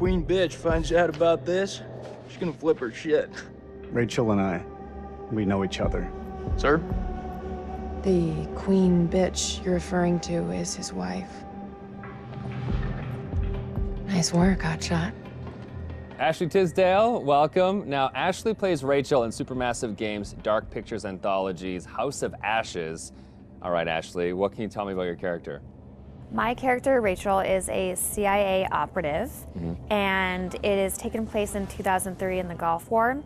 queen bitch finds out about this, she's gonna flip her shit. Rachel and I, we know each other. Sir? The queen bitch you're referring to is his wife. Nice work, hotshot. Ashley Tisdale, welcome. Now, Ashley plays Rachel in Supermassive Games' Dark Pictures Anthology's House of Ashes. All right, Ashley, what can you tell me about your character? My character, Rachel, is a CIA operative, and it is taken place in 2003 in the Gulf War,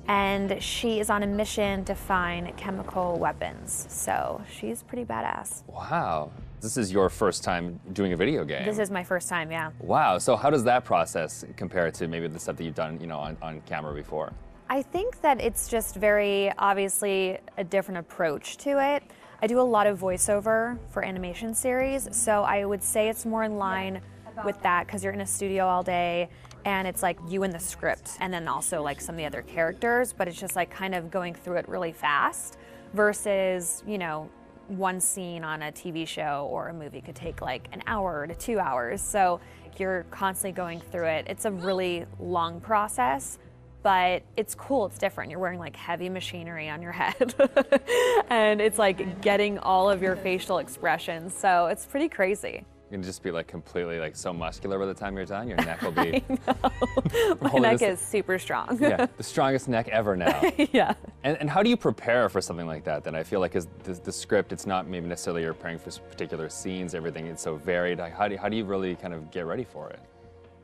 and she is on a mission to find chemical weapons, so she's pretty badass. Wow. This is your first time doing a video game. This is my first time, yeah. Wow, so how does that process compare to maybe the stuff that you've done, you know, on camera before? I think that it's just very obviously a different approach to it. I do a lot of voiceover for animation series, so I would say it's more in line with that because you're in a studio all day and it's like you and the script and then also like some of the other characters, but it's just like kind of going through it really fast versus, you know, one scene on a TV show or a movie could take like an hour to 2 hours. So you're constantly going through it. It's a really long process, but it's cool, it's different. You're wearing like heavy machinery on your head and it's like getting all of your facial expressions. So it's pretty crazy. You're gonna just be like completely like so muscular by the time you're done. Your neck will be. My neck is super strong. Yeah, the strongest neck ever now. Yeah. And how do you prepare for something like that? Then I feel like is the script, it's not maybe necessarily you're preparing for particular scenes. Everything is so varied. Like, how do you really kind of get ready for it?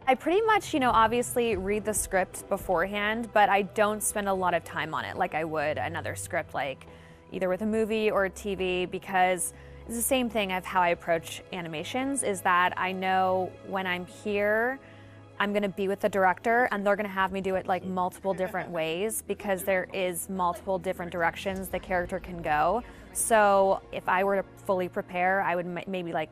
I pretty much, you know, obviously read the script beforehand, but I don't spend a lot of time on it like I would another script, like either with a movie or a TV, because it's the same thing of how I approach animations, is that I know when I'm here, I'm gonna be with the director and they're gonna have me do it like multiple different ways because there is multiple different directions the character can go. So if I were to fully prepare, I would maybe like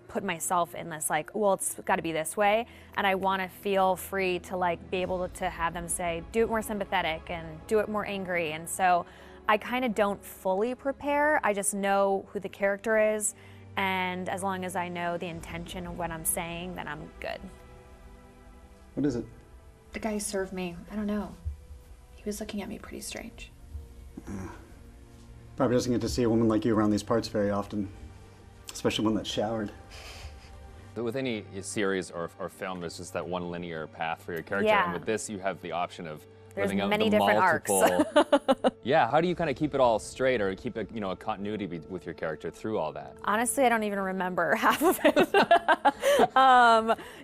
put myself in this like, well, it's gotta be this way. And I wanna feel free to like be able to have them say, do it more sympathetic and do it more angry. And so I kind of don't fully prepare. I just know who the character is, and as long as I know the intention of what I'm saying, then I'm good. What is it? The guy who served me, I don't know. He was looking at me pretty strange. Probably doesn't get to see a woman like you around these parts very often, especially one that's showered. But with any series or film, there's just that one linear path for your character, Yeah. and with this, you have the option of There's living out many the different multiple. arcs. Yeah, how do you kind of keep it all straight or keep a, you know, a continuity with your character through all that? Honestly, I don't even remember half of it.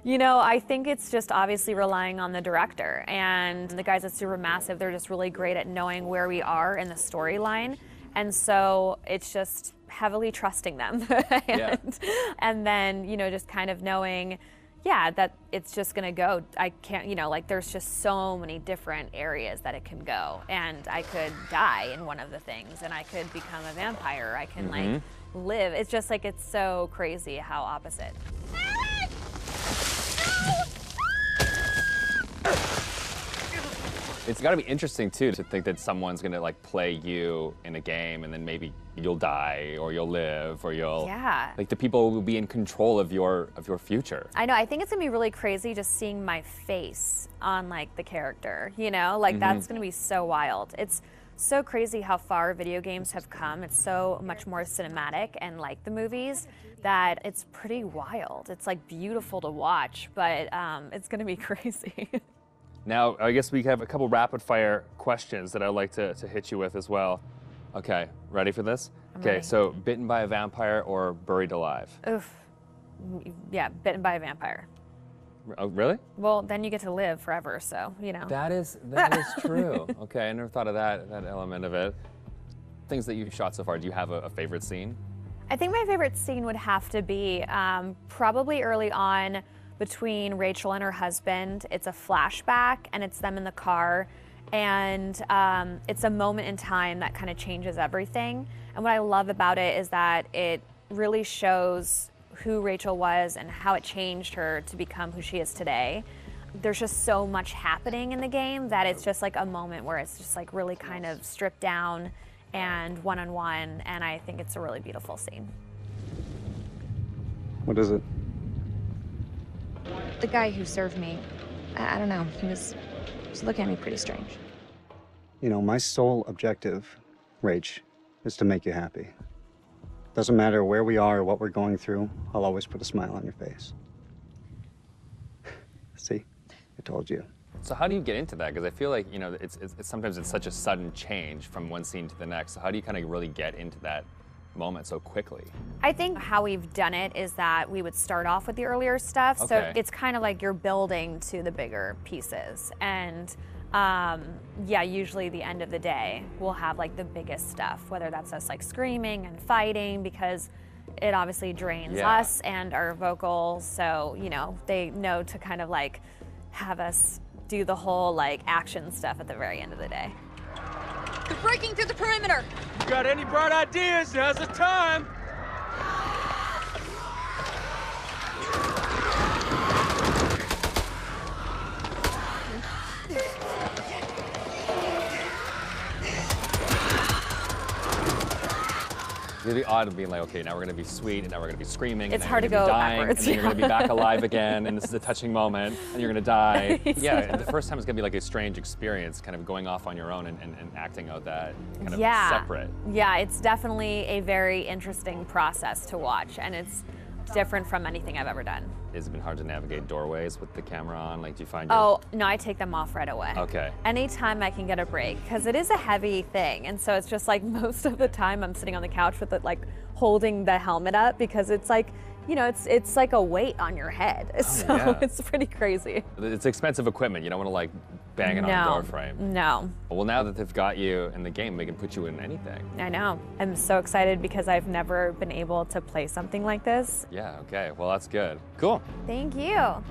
You know, I think it's just obviously relying on the director, and the guys at Supermassive, they're just really great at knowing where we are in the storyline, and so it's just heavily trusting them. And then, you know, just kind of knowing, yeah, that it's just gonna go. I can't, you know, like there's just so many different areas that it can go. And I could die in one of the things, and I could become a vampire. I can like live. It's just like, it's so crazy how opposite. It's got to be interesting too to think that someone's gonna like play you in a game, and then maybe you'll die or you'll live or you'll like the people will be in control of your future. I know. I think it's gonna be really crazy just seeing my face on like the character. You know, like that's gonna be so wild. It's so crazy how far video games have come. It's so much more cinematic and like the movies that it's pretty wild. It's like beautiful to watch, but it's gonna be crazy. Now, I guess we have a couple rapid fire questions that I'd like to hit you with as well. Okay, ready for this? Okay, so bitten by a vampire or buried alive? Oof. Yeah, bitten by a vampire. Oh, really? Well, then you get to live forever, so, you know. That is true. Okay, I never thought of that element of it. Things that you've shot so far, do you have a favorite scene? I think my favorite scene would have to be probably early on between Rachel and her husband. It's a flashback, and it's them in the car, and it's a moment in time that kind of changes everything. And what I love about it is that it really shows who Rachel was and how it changed her to become who she is today. There's just so much happening in the game that it's just like a moment where it's just like really kind of stripped down and one-on-one, and I think it's a really beautiful scene. What is it? The guy who served me, I don't know. He was looking at me pretty strange. You know, my sole objective, Rach, is to make you happy. Doesn't matter where we are or what we're going through, I'll always put a smile on your face. See? I told you. So how do you get into that? Because I feel like, you know, it's sometimes it's such a sudden change from one scene to the next. So how do you kind of really get into that moment so quickly? I think how we've done it is that we would start off with the earlier stuff. Okay. So it's kind of like you're building to the bigger pieces. And yeah, usually the end of the day, we'll have like the biggest stuff, whether that's us like screaming and fighting, because it obviously drains us and our vocals. So, you know, they know to kind of like have us do the whole like action stuff at the very end of the day. They're breaking through the perimeter. You got any bright ideas? Now's the time. It's really odd of being like, okay, now we're gonna be sweet, and now we're gonna be screaming. It's and hard then to you're go gonna be dying, backwards. And then you're gonna be back alive again, and this is a touching moment, and you're gonna die. Yeah, the first time is gonna be like a strange experience, kind of going off on your own and acting out that kind of separate. Yeah, it's definitely a very interesting process to watch, and it's different from anything I've ever done. Has it been hard to navigate doorways with the camera on? Like, do you find your... Oh, no, I take them off right away. Okay. Anytime I can get a break, because it is a heavy thing, and so it's just like most of the time I'm sitting on the couch with it, like holding the helmet up, because it's like, you know, it's like a weight on your head. So it's pretty crazy. It's expensive equipment. You don't want to like bang it on a door frame. No. Well, now that they've got you in the game, they can put you in anything. I know. I'm so excited because I've never been able to play something like this. Yeah, okay. Well, that's good. Cool. Thank you.